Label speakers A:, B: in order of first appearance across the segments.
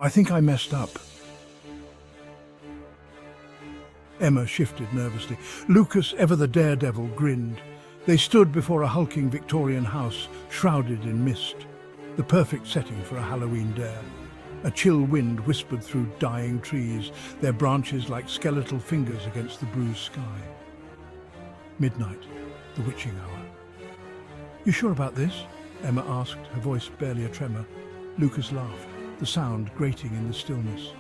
A: I think I messed up. Emma shifted nervously. Lucas, ever the daredevil, grinned. They stood before a hulking Victorian house, shrouded in mist. The perfect setting for a Halloween dare. A chill wind whispered through dying trees, their branches like skeletal fingers against the bruised sky. Midnight, the witching hour. "You sure about this?" Emma asked, her voice barely a tremor. Lucas laughed, the sound grating in the stillness.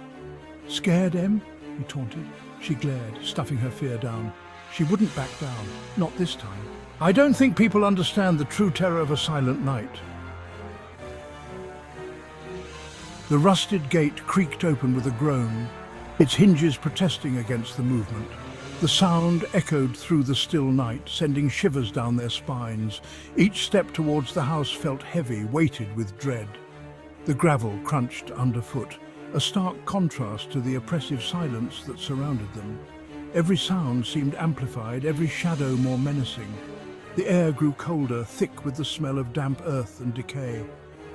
A: "Scared, Em?" he taunted. She glared, stuffing her fear down. She wouldn't back down, not this time. "I don't think people understand the true terror of a silent night." The rusted gate creaked open with a groan, its hinges protesting against the movement. The sound echoed through the still night, sending shivers down their spines. Each step towards the house felt heavy, weighted with dread. The gravel crunched underfoot, a stark contrast to the oppressive silence that surrounded them. Every sound seemed amplified, every shadow more menacing. The air grew colder, thick with the smell of damp earth and decay.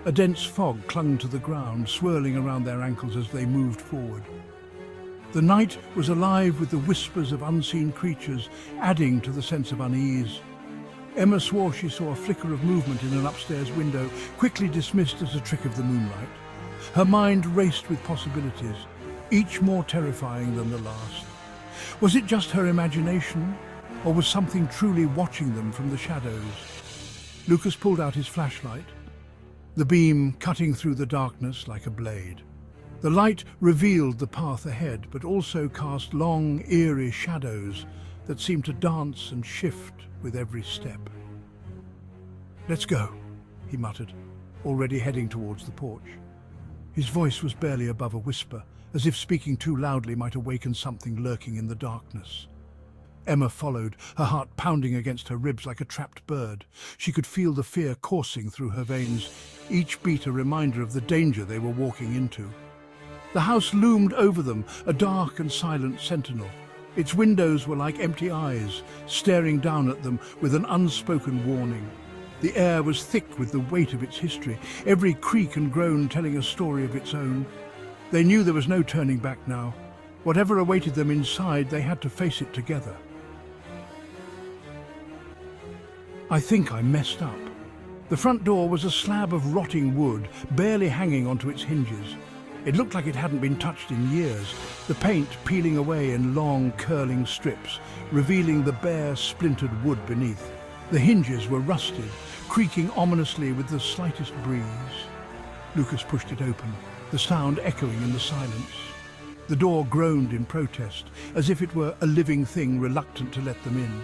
A: A dense fog clung to the ground, swirling around their ankles as they moved forward. The night was alive with the whispers of unseen creatures, adding to the sense of unease. Emma swore she saw a flicker of movement in an upstairs window, quickly dismissed as a trick of the moonlight. Her mind raced with possibilities, each more terrifying than the last. Was it just her imagination, or was something truly watching them from the shadows? Lucas pulled out his flashlight, the beam cutting through the darkness like a blade. The light revealed the path ahead, but also cast long, eerie shadows that seemed to dance and shift with every step. "Let's go," he muttered, already heading towards the porch. His voice was barely above a whisper, as if speaking too loudly might awaken something lurking in the darkness. Emma followed, her heart pounding against her ribs like a trapped bird. She could feel the fear coursing through her veins, each beat a reminder of the danger they were walking into. The house loomed over them, a dark and silent sentinel. Its windows were like empty eyes, staring down at them with an unspoken warning. The air was thick with the weight of its history, every creak and groan telling a story of its own. They knew there was no turning back now. Whatever awaited them inside, they had to face it together. I think I messed up. The front door was a slab of rotting wood, barely hanging onto its hinges. It looked like it hadn't been touched in years, the paint peeling away in long, curling strips, revealing the bare, splintered wood beneath. The hinges were rusted, creaking ominously with the slightest breeze. Lucas pushed it open, the sound echoing in the silence. The door groaned in protest, as if it were a living thing reluctant to let them in.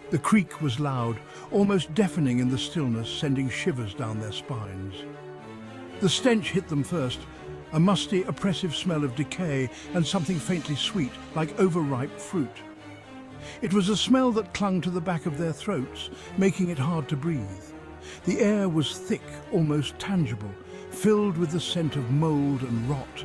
A: The creak was loud, almost deafening in the stillness, sending shivers down their spines. The stench hit them first, a musty, oppressive smell of decay and something faintly sweet, like overripe fruit. It was a smell that clung to the back of their throats, making it hard to breathe. The air was thick, almost tangible, filled with the scent of mold and rot.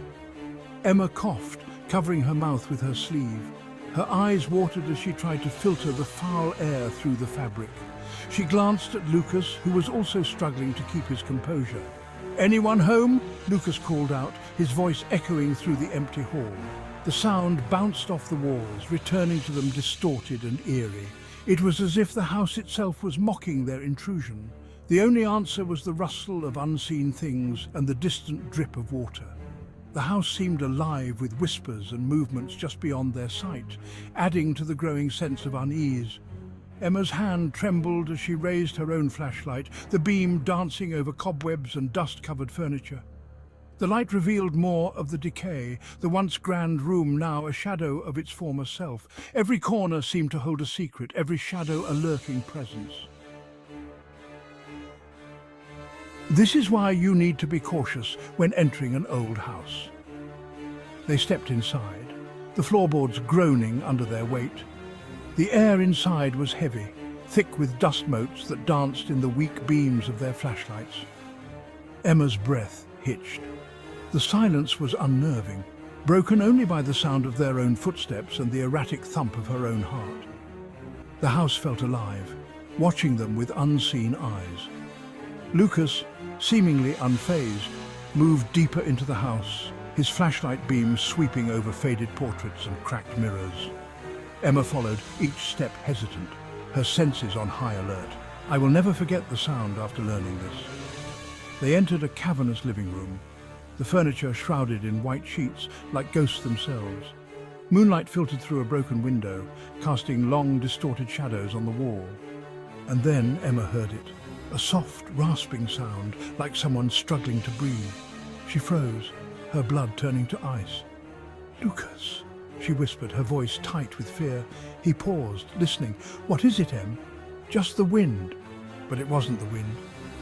A: Emma coughed, covering her mouth with her sleeve. Her eyes watered as she tried to filter the foul air through the fabric. She glanced at Lucas, who was also struggling to keep his composure. "Anyone home?" Lucas called out, his voice echoing through the empty hall. The sound bounced off the walls, returning to them distorted and eerie. It was as if the house itself was mocking their intrusion. The only answer was the rustle of unseen things and the distant drip of water. The house seemed alive with whispers and movements just beyond their sight, adding to the growing sense of unease. Emma's hand trembled as she raised her own flashlight, the beam dancing over cobwebs and dust-covered furniture. The light revealed more of the decay, the once grand room now a shadow of its former self. Every corner seemed to hold a secret, every shadow a lurking presence. This is why you need to be cautious when entering an old house. They stepped inside, the floorboards groaning under their weight. The air inside was heavy, thick with dust motes that danced in the weak beams of their flashlights. Emma's breath hitched. The silence was unnerving, broken only by the sound of their own footsteps and the erratic thump of her own heart. The house felt alive, watching them with unseen eyes. Lucas, seemingly unfazed, moved deeper into the house, his flashlight beam sweeping over faded portraits and cracked mirrors. Emma followed, each step hesitant, her senses on high alert. I will never forget the sound after learning this. They entered a cavernous living room, the furniture shrouded in white sheets like ghosts themselves. Moonlight filtered through a broken window, casting long, distorted shadows on the wall. And then Emma heard it, a soft, rasping sound, like someone struggling to breathe. She froze, her blood turning to ice. "Lucas," she whispered, her voice tight with fear. He paused, listening. "What is it, Em?" "Just the wind." But it wasn't the wind.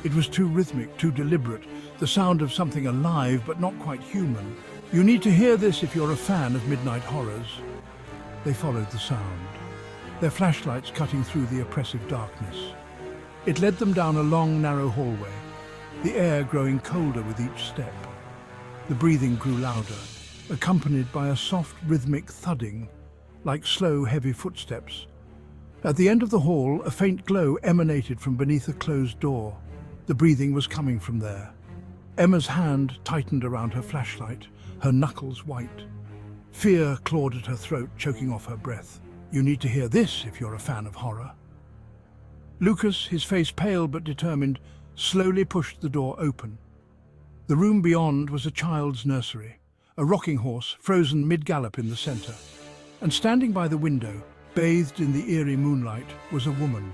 A: It was too rhythmic, too deliberate, the sound of something alive but not quite human. "You need to hear this if you're a fan of midnight horrors." They followed the sound, their flashlights cutting through the oppressive darkness. It led them down a long, narrow hallway, the air growing colder with each step. The breathing grew louder, accompanied by a soft, rhythmic thudding, like slow, heavy footsteps. At the end of the hall, a faint glow emanated from beneath a closed door. The breathing was coming from there. Emma's hand tightened around her flashlight, her knuckles white. Fear clawed at her throat, choking off her breath. "You need to hear this if you're a fan of horror." Lucas, his face pale but determined, slowly pushed the door open. The room beyond was a child's nursery, a rocking horse frozen mid-gallop in the center. And standing by the window, bathed in the eerie moonlight, was a woman.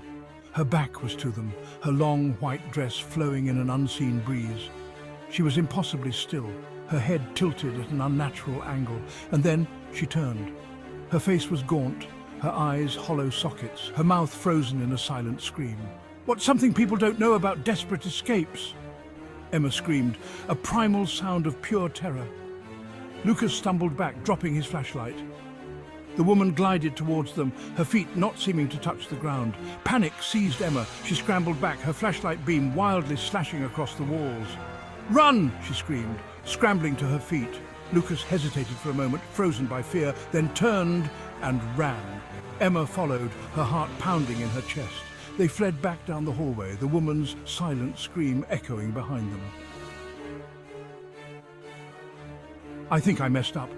A: Her back was to them, her long white dress flowing in an unseen breeze. She was impossibly still, her head tilted at an unnatural angle, and then she turned. Her face was gaunt, her eyes hollow sockets, her mouth frozen in a silent scream. "What's something people don't know about desperate escapes?" Emma screamed, a primal sound of pure terror. Lucas stumbled back, dropping his flashlight. The woman glided towards them, her feet not seeming to touch the ground. Panic seized Emma. She scrambled back, her flashlight beam wildly slashing across the walls. "Run!" she screamed, scrambling to her feet. Lucas hesitated for a moment, frozen by fear, then turned and ran. Emma followed, her heart pounding in her chest. They fled back down the hallway, the woman's silent scream echoing behind them. "I think I messed up."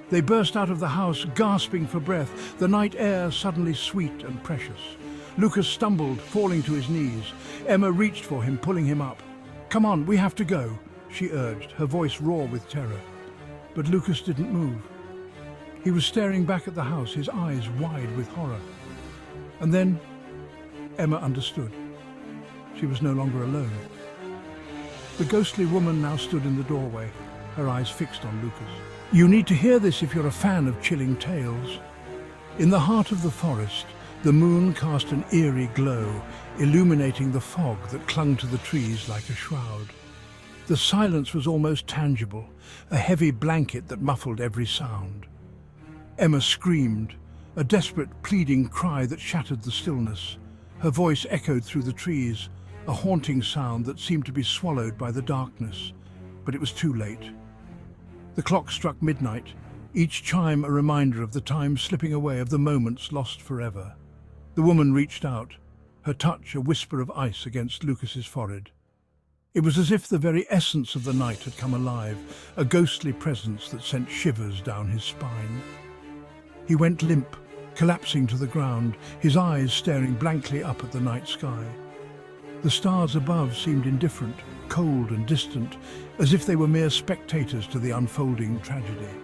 A: They burst out of the house, gasping for breath, the night air suddenly sweet and precious. Lucas stumbled, falling to his knees. Emma reached for him, pulling him up. "Come on, we have to go," she urged, her voice raw with terror. But Lucas didn't move. He was staring back at the house, his eyes wide with horror. And then Emma understood. She was no longer alone. The ghostly woman now stood in the doorway, her eyes fixed on Lucas. "You need to hear this if you're a fan of chilling tales." In the heart of the forest, the moon cast an eerie glow, illuminating the fog that clung to the trees like a shroud. The silence was almost tangible, a heavy blanket that muffled every sound. Emma screamed, a desperate, pleading cry that shattered the stillness. Her voice echoed through the trees, a haunting sound that seemed to be swallowed by the darkness. But it was too late. The clock struck midnight, each chime a reminder of the time slipping away, of the moments lost forever. The woman reached out, her touch a whisper of ice against Lucas's forehead. It was as if the very essence of the night had come alive, a ghostly presence that sent shivers down his spine. He went limp, collapsing to the ground, his eyes staring blankly up at the night sky. The stars above seemed indifferent, cold and distant, as if they were mere spectators to the unfolding tragedy.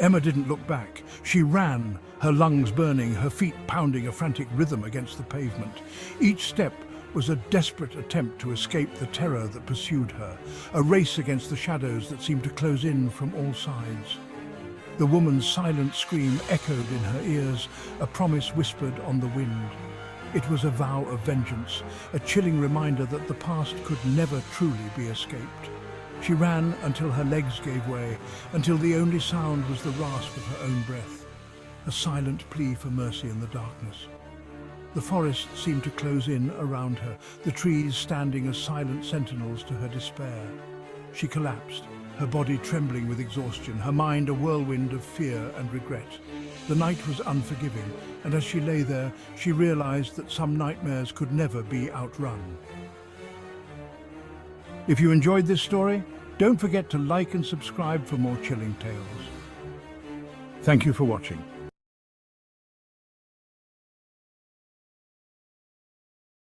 A: Emma didn't look back. She ran, her lungs burning, her feet pounding a frantic rhythm against the pavement. Each step was a desperate attempt to escape the terror that pursued her, a race against the shadows that seemed to close in from all sides. The woman's silent scream echoed in her ears, a promise whispered on the wind. It was a vow of vengeance, a chilling reminder that the past could never truly be escaped. She ran until her legs gave way, until the only sound was the rasp of her own breath, a silent plea for mercy in the darkness. The forest seemed to close in around her, the trees standing as silent sentinels to her despair. She collapsed, her body trembling with exhaustion, her mind a whirlwind of fear and regret. The night was unforgiving, and as she lay there, she realized that some nightmares could never be outrun. If you enjoyed this story, Don't forget to like and subscribe for more chilling tales. Thank you for watching.